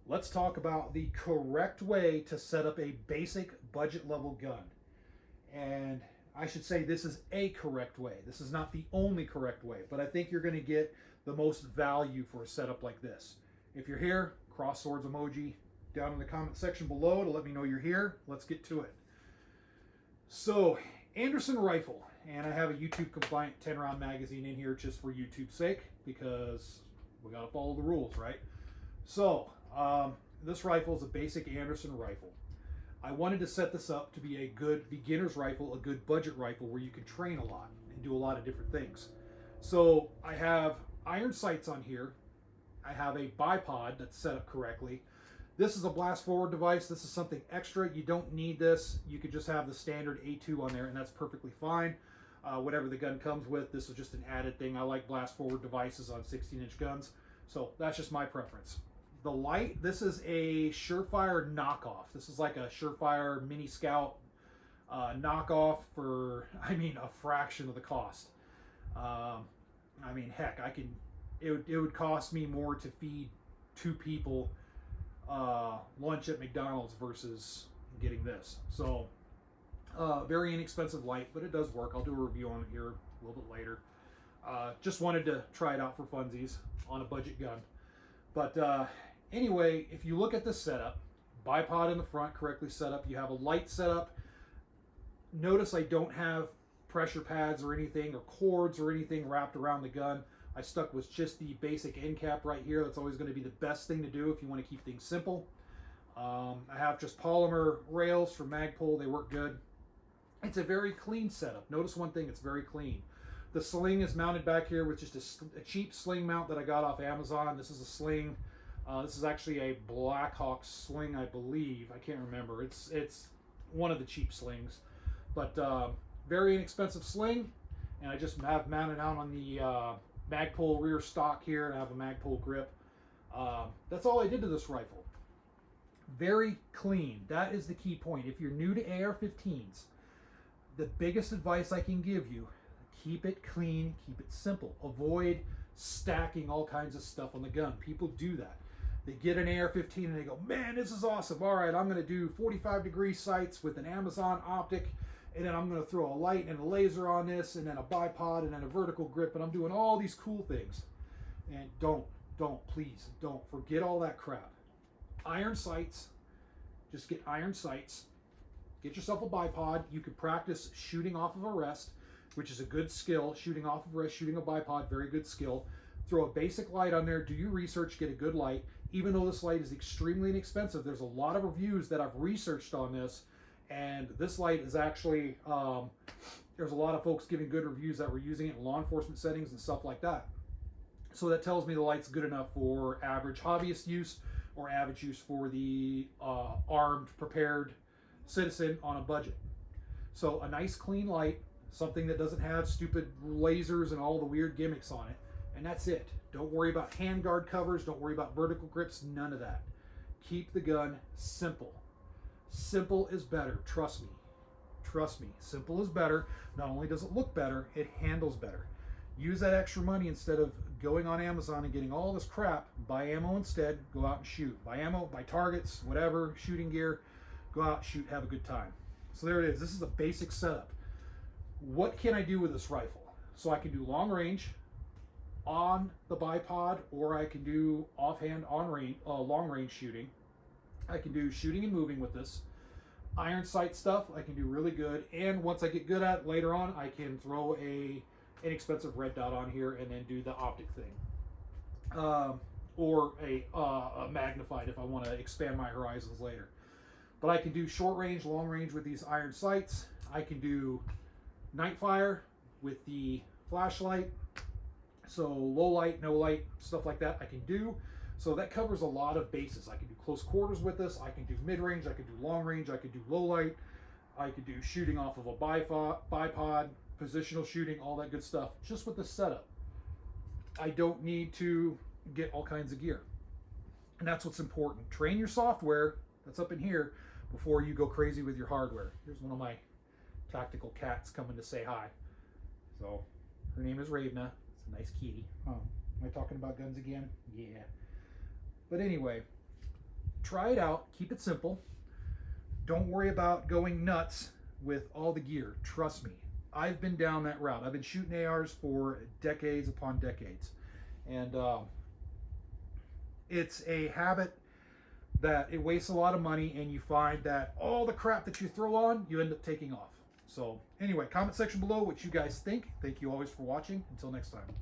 let's talk about the correct way to set up a basic budget level gun. And I should say this is a correct way. This is not the only correct way, but I think you're going to get the most value for a setup like this. If you're here, cross swords emoji down in the comment section below to let me know you're here. Let's get to it. So, Anderson rifle, and I have a YouTube compliant 10 round magazine in here just for YouTube's sake because we got to follow the rules, right? So, this rifle is a basic Anderson rifle. I wanted to set this up to be a good beginner's rifle, a good budget rifle where you can train a lot and do a lot of different things. So I have iron sights on here. I have a bipod that's set up correctly. This is a blast forward device. This is something extra. You don't need this. You could just have the standard A2 on there and that's perfectly fine. Whatever the gun comes with, this is just an added thing. I like blast forward devices on 16-inch guns. So that's just my preference. The light, this is a Surefire knockoff. This is like a Surefire Mini Scout knockoff for, a fraction of the cost. Heck, it would cost me more to feed 2 people lunch at McDonald's versus getting this. So, very inexpensive light, but it does work. I'll do a review on it here a little bit later. Just wanted to try it out for funsies on a budget gun. But anyway, if you look at the setup, bipod in the front correctly set up, you have a light setup. Notice I don't have pressure pads or anything or cords or anything wrapped around the gun. I stuck with just the basic end cap right here. That's always going to be the best thing to do if you want to keep things simple. I have just polymer rails for Magpul. They work good. It's a very clean setup. Notice one thing, it's very clean. The sling is mounted back here with just a cheap sling mount that I got off Amazon. This is a sling. This is actually a Blackhawk sling, I believe. I can't remember. It's one of the cheap slings. But very inexpensive sling. And I just have mounted out on the Magpul rear stock here. And I have a Magpul grip. That's all I did to this rifle. Very clean. That is the key point. If you're new to AR-15s, the biggest advice I can give you, keep it clean, keep it simple. Avoid stacking all kinds of stuff on the gun. People do that. They get an AR-15 and they go, man, this is awesome. All right, I'm going to do 45-degree sights with an Amazon optic, and then I'm going to throw a light and a laser on this, and then a bipod, and then a vertical grip, and I'm doing all these cool things. And please don't forget all that crap. Iron sights, just get iron sights. Get yourself a bipod. You can practice shooting off of a rest, which is a good skill. Shooting off of a rest, shooting a bipod, very good skill. Throw a basic light on there. Do your research, get a good light. Even though this light is extremely inexpensive, there's a lot of reviews that I've researched on this, and this light is actually, there's a lot of folks giving good reviews that were using it in law enforcement settings and stuff like that. So that tells me the light's good enough for average hobbyist use or average use for the armed, prepared citizen on a budget. So a nice clean light, something that doesn't have stupid lasers and all the weird gimmicks on it, and that's it. Don't worry about handguard covers, don't worry about vertical grips, none of that. Keep the gun simple. Simple is better, trust me. Trust me, simple is better. Not only does it look better, it handles better. Use that extra money instead of going on Amazon and getting all this crap. Buy ammo instead, go out and shoot. Buy ammo, buy targets, whatever, shooting gear. Go out, shoot, have a good time. So there it is. This is a basic setup. What can I do with this rifle? So I can do long range on the bipod, or I can do offhand on range, long range shooting. I can do shooting and moving with this. Iron sight stuff I can do really good. And once I get good at it later on, I can throw a inexpensive red dot on here and then do the optic thing. Or a magnified if I want to expand my horizons later. But I can do short range, long range with these iron sights. I can do night fire with the flashlight. So low light, no light, stuff like that I can do. So that covers a lot of bases. I can do close quarters with this. I can do mid range. I can do long range. I can do low light. I could do shooting off of a bipod, positional shooting, all that good stuff. Just with the setup. I don't need to get all kinds of gear. And that's what's important. Train your software, that's up in here, before you go crazy with your hardware. Here's one of my tactical cats coming to say hi. So her name is Ravna. It's a nice kitty. Am I talking about guns again? Yeah. But anyway, try it out. Keep it simple. Don't worry about going nuts with all the gear. Trust me. I've been down that route. I've been shooting ARs for decades upon decades. And it's a habit that it wastes a lot of money, and you find that all the crap that you throw on, you end up taking off. So anyway, comment section below what you guys think. Thank you always for watching. Until next time.